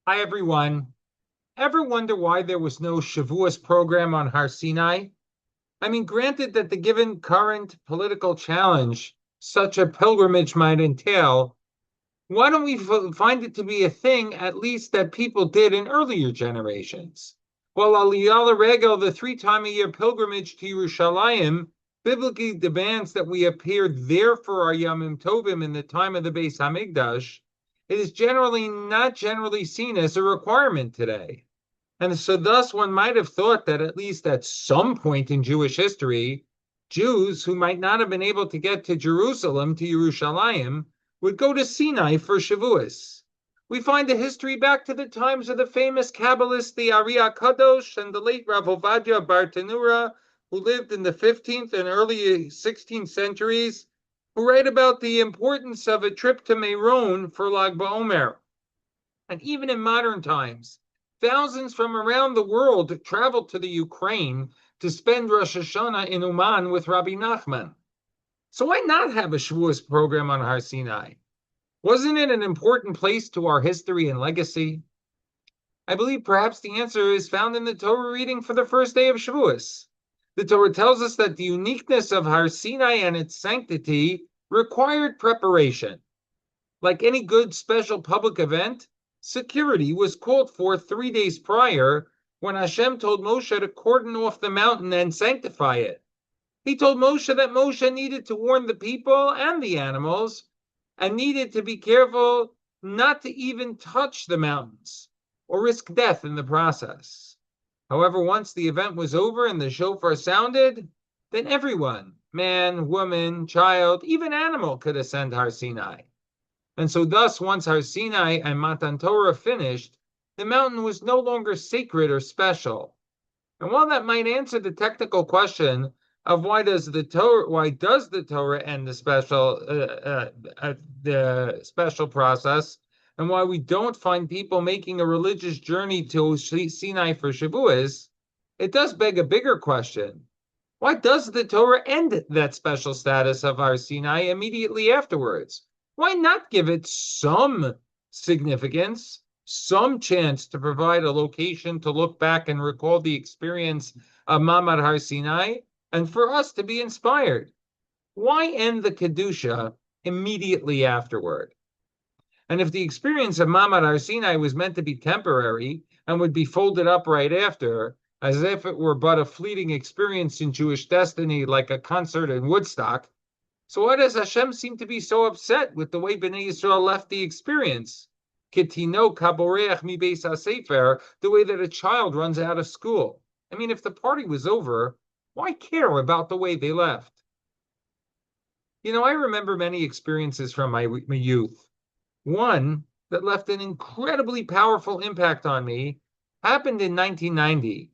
Hi, everyone. Ever wonder why there was no Shavuos program on Har Sinai? I mean, granted that the given current political challenge such a pilgrimage might entail, why don't we find it to be a thing, at least that people did in earlier generations? Well, Aliyah Regel, the three-time-a-year pilgrimage to Yerushalayim, biblically demands that we appear there for our Yamim Tovim in the time of the Beis Hamikdash. It is generally not generally seen as a requirement today. And so, thus, one might have thought that at least at some point in Jewish history, Jews who might not have been able to get to Jerusalem, to Yerushalayim, would go to Sinai for Shavuos. We find the history back to the times of the famous Kabbalists, the Ari Kadosh, and the late Rav Ovadia Bartanura, who lived in the 15th and early 16th centuries, who write about the importance of a trip to Meron for Lag BaOmer. And even in modern times, thousands from around the world traveled to the Ukraine to spend Rosh Hashanah in Uman with Rabbi Nachman. So why not have a Shavuos program on Har Sinai? Wasn't it an important place to our history and legacy? I believe perhaps the answer is found in the Torah reading for the first day of Shavuos. The Torah tells us that the uniqueness of Har Sinai and its sanctity required preparation. Like any good special public event, security was called for 3 days prior when Hashem told Moshe to cordon off the mountain and sanctify it. He told Moshe that Moshe needed to warn the people and the animals and needed to be careful not to even touch the mountains or risk death in the process. However, once the event was over and the shofar sounded, then everyone, man, woman, child, even animal, could ascend Har Sinai. And so thus, once Har Sinai and Matan Torah finished, the mountain was no longer sacred or special. And while that might answer the technical question of why does the Torah end the special process, and why we don't find people making a religious journey to Sinai for Shavuos, it does beg a bigger question. Why does the Torah end that special status of Har Sinai immediately afterwards? Why not give it some significance, some chance to provide a location to look back and recall the experience of Mamad Har Sinai, and for us to be inspired? Why end the Kedusha immediately afterward? And if the experience of Mamad Har Sinai was meant to be temporary and would be folded up right after, as if it were but a fleeting experience in Jewish destiny like a concert in Woodstock, so why does Hashem seem to be so upset with the way Bnei Yisrael left the experience? Kitino kaboreach mi beis hasefer, the way that a child runs out of school. I mean, if the party was over, why care about the way they left? I remember many experiences from my youth. One that left an incredibly powerful impact on me happened in 1990,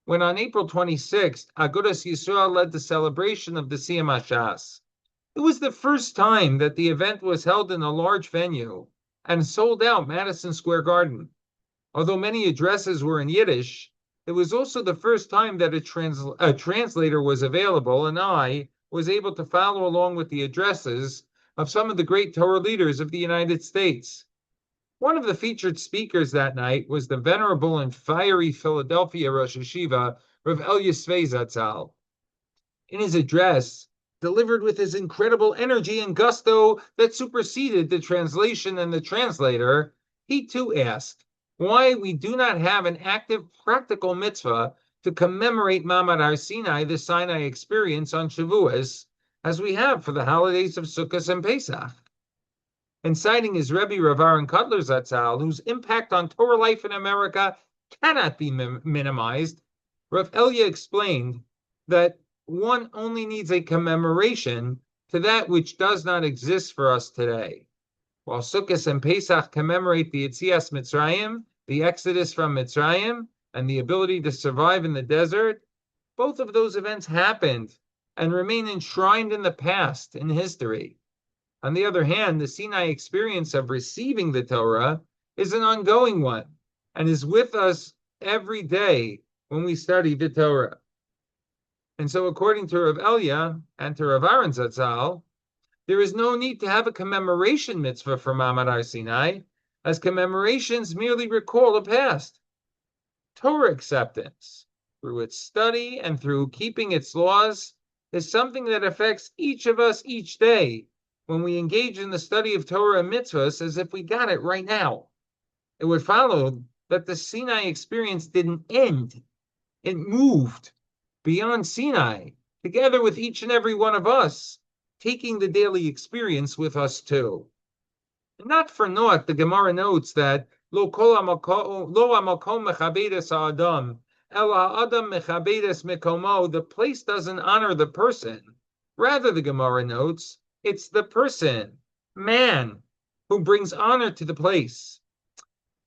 when on April 26th, Agudas Yisrael led the celebration of the Siyam HaShas. It was the first time that the event was held in a large venue and sold out Madison Square Garden. Although many addresses were in Yiddish, it was also the first time that a translator was available, and I was able to follow along with the addresses of some of the great Torah leaders of the United States. One of the featured speakers that night was the venerable and fiery Philadelphia Rosh Hashiva, Rav Elia Svei Zatzal. In his address, delivered with his incredible energy and gusto that superseded the translation and the translator, he too asked why we do not have an active practical mitzvah to commemorate Mamad Har Sinai, the Sinai experience on Shavuos, as we have for the holidays of Sukkot and Pesach. And citing his Rebbe Rav Aaron Kotler Zatzal, whose impact on Torah life in America cannot be minimized, Rav Elia explained that one only needs a commemoration to that which does not exist for us today. While Sukkot and Pesach commemorate the Yetzias Mitzrayim, the exodus from Mitzrayim, and the ability to survive in the desert, both of those events happened and remain enshrined in the past, in history. On the other hand, the Sinai experience of receiving the Torah is an ongoing one and is with us every day when we study the Torah. And so, according to Rav Elia and to Rav Aaron Zatzal, there is no need to have a commemoration mitzvah for Mamad Har Sinai, as commemorations merely recall the past. Torah acceptance, through its study and through keeping its laws, is something that affects each of us each day when we engage in the study of Torah and mitzvahs as if we got it right now. It would follow that the Sinai experience didn't end. It moved beyond Sinai, together with each and every one of us, taking the daily experience with us too. Not for naught, the Gemara notes that lo hamakom mechabedes ha'adam, el ha'adam mechabedes mikomo. The place doesn't honor the person. Rather, the Gemara notes, it's the person, man, who brings honor to the place.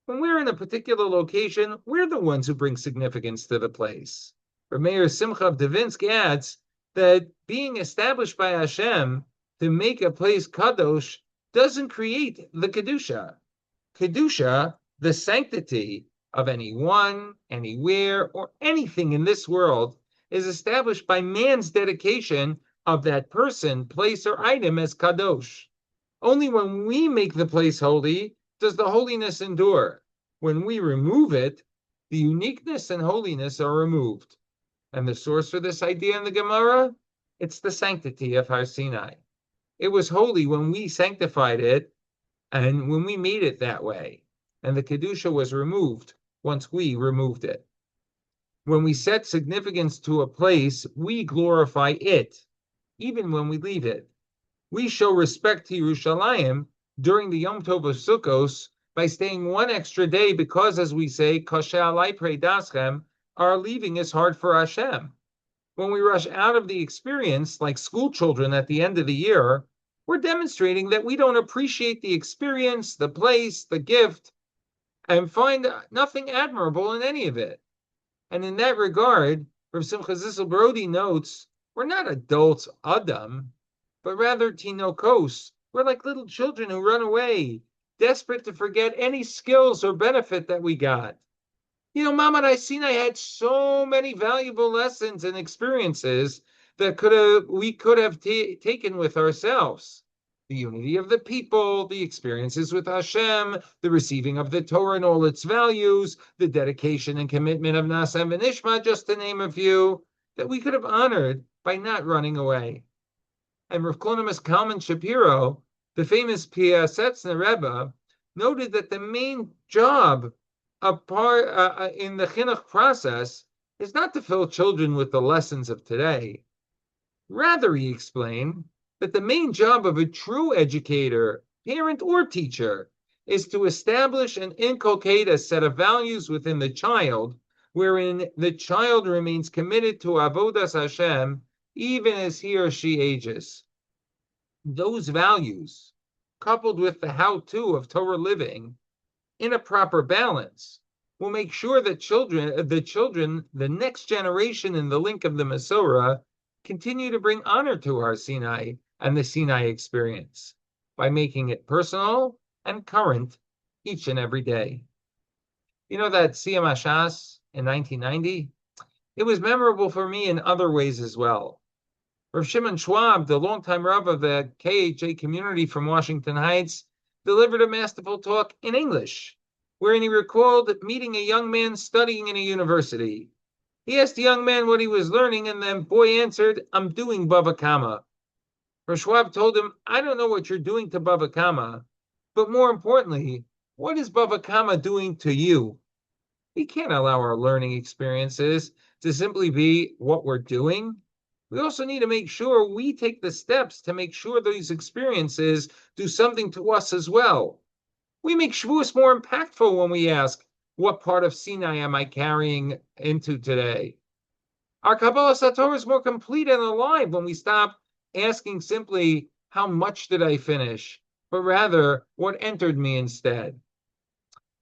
When we're in a particular location, we're the ones who bring significance to the place. Mayor Simcha of Devinsk adds that being established by Hashem to make a place kadosh doesn't create the kedusha. Kedusha, the sanctity of anyone, anywhere, or anything in this world, is established by man's dedication of that person, place, or item as kadosh. Only when we make the place holy does the holiness endure. When we remove it, the uniqueness and holiness are removed. And the source for this idea in the Gemara? It's the sanctity of Har Sinai. It was holy when we sanctified it and when we made it that way. And the Kedusha was removed once we removed it. When we set significance to a place, we glorify it, even when we leave it. We show respect to Yerushalayim during the Yom Tov of Sukkos by staying one extra day because, as we say, Kashe alai prei daschem, our leaving is hard for Hashem. When we rush out of the experience, like school children at the end of the year, we're demonstrating that we don't appreciate the experience, the place, the gift, and find nothing admirable in any of it. And in that regard, Rav Simcha Zissel Brody notes, we're not adults, Adam, but rather tinokos. We're like little children who run away, desperate to forget any skills or benefit that we got. You know, Mama Sinai had so many valuable lessons and experiences that we could have taken with ourselves. The unity of the people, the experiences with Hashem, the receiving of the Torah and all its values, the dedication and commitment of Nasem and Ishma, just to name a few, that we could have honored by not running away. And Rav Klonimus Kalman Shapiro, the famous Piasetzner Rebbe, noted that the main job in the chinuch process is not to fill children with the lessons of today. Rather, he explained that the main job of a true educator, parent, or teacher is to establish and inculcate a set of values within the child, wherein the child remains committed to avodas Hashem even as he or she ages. Those values, coupled with the how-to of Torah living, in a proper balance, will make sure that the next generation in the link of the Masorah, continue to bring honor to Har Sinai and the Sinai experience by making it personal and current each and every day. You know that Siyam Hashas in 1990? It was memorable for me in other ways as well. Rav Shimon Schwab, the longtime Rav of the KHA community from Washington Heights, delivered a masterful talk in English, wherein he recalled meeting a young man studying in a university. He asked the young man what he was learning, and the boy answered, "I'm doing Bava Kama." Rav Schwab told him, "I don't know what you're doing to Bava Kama, but more importantly, what is Bava Kama doing to you?" We can't allow our learning experiences to simply be what we're doing. We also need to make sure we take the steps to make sure these experiences do something to us as well. We make Shavuos more impactful when we ask, what part of Sinai am I carrying into today? Our Kabbalah Satorah is more complete and alive when we stop asking simply, how much did I finish? But rather, what entered me instead?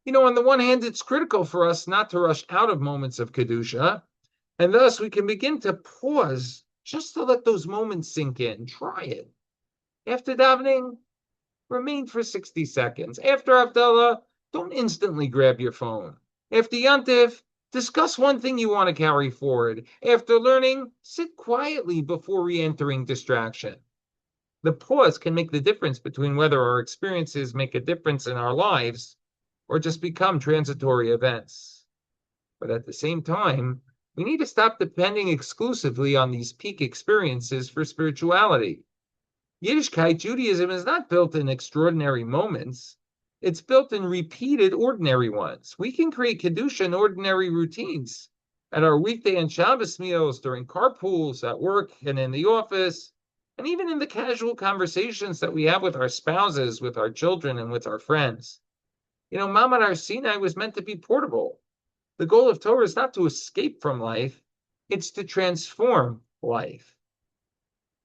You know, on the one hand, it's critical for us not to rush out of moments of Kedusha, and thus we can begin to pause just to let those moments sink in. Try it. After davening, remain for 60 seconds. After Havdalah, don't instantly grab your phone. After Yantif, discuss one thing you want to carry forward. After learning, sit quietly before re-entering distraction. The pause can make the difference between whether our experiences make a difference in our lives or just become transitory events. But at the same time, we need to stop depending exclusively on these peak experiences for spirituality. Yiddishkeit, Judaism, is not built in extraordinary moments. It's built in repeated ordinary ones. We can create Kedusha in ordinary routines at our weekday and Shabbos meals, during carpools, at work and in the office, and even in the casual conversations that we have with our spouses, with our children, and with our friends. Mamad Har Sinai was meant to be portable. The goal of Torah is not to escape from life, it's to transform life.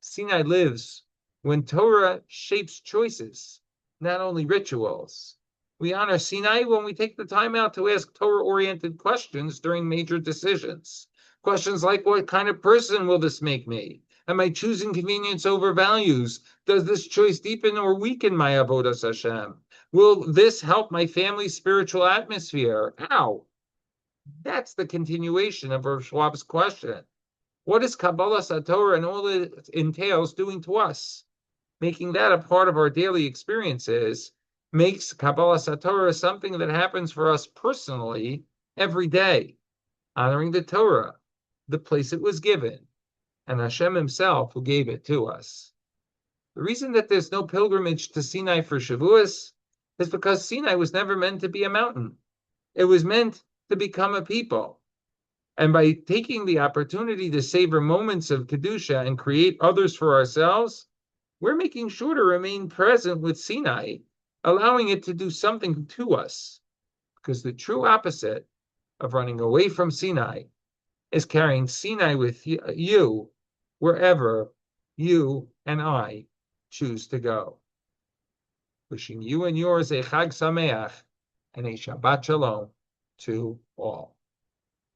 Sinai lives when Torah shapes choices, not only rituals. We honor Sinai when we take the time out to ask Torah-oriented questions during major decisions. Questions like, what kind of person will this make me? Am I choosing convenience over values? Does this choice deepen or weaken my avodas Hashem? Will this help my family's spiritual atmosphere? How? That's the continuation of Rav Schwab's question. What is Kabbalas HaTorah and all it entails doing to us? Making that a part of our daily experiences makes Kabbalas HaTorah something that happens for us personally every day, honoring the Torah, the place it was given, and Hashem himself who gave it to us. The reason that there's no pilgrimage to Sinai for Shavuos is because Sinai was never meant to be a mountain. It was meant to become a people. And by taking the opportunity to savor moments of Kedusha and create others for ourselves, we're making sure to remain present with Sinai, allowing it to do something to us. Because the true opposite of running away from Sinai is carrying Sinai with you wherever you and I choose to go. Wishing you and yours a Chag Sameach and a Shabbat Shalom to all.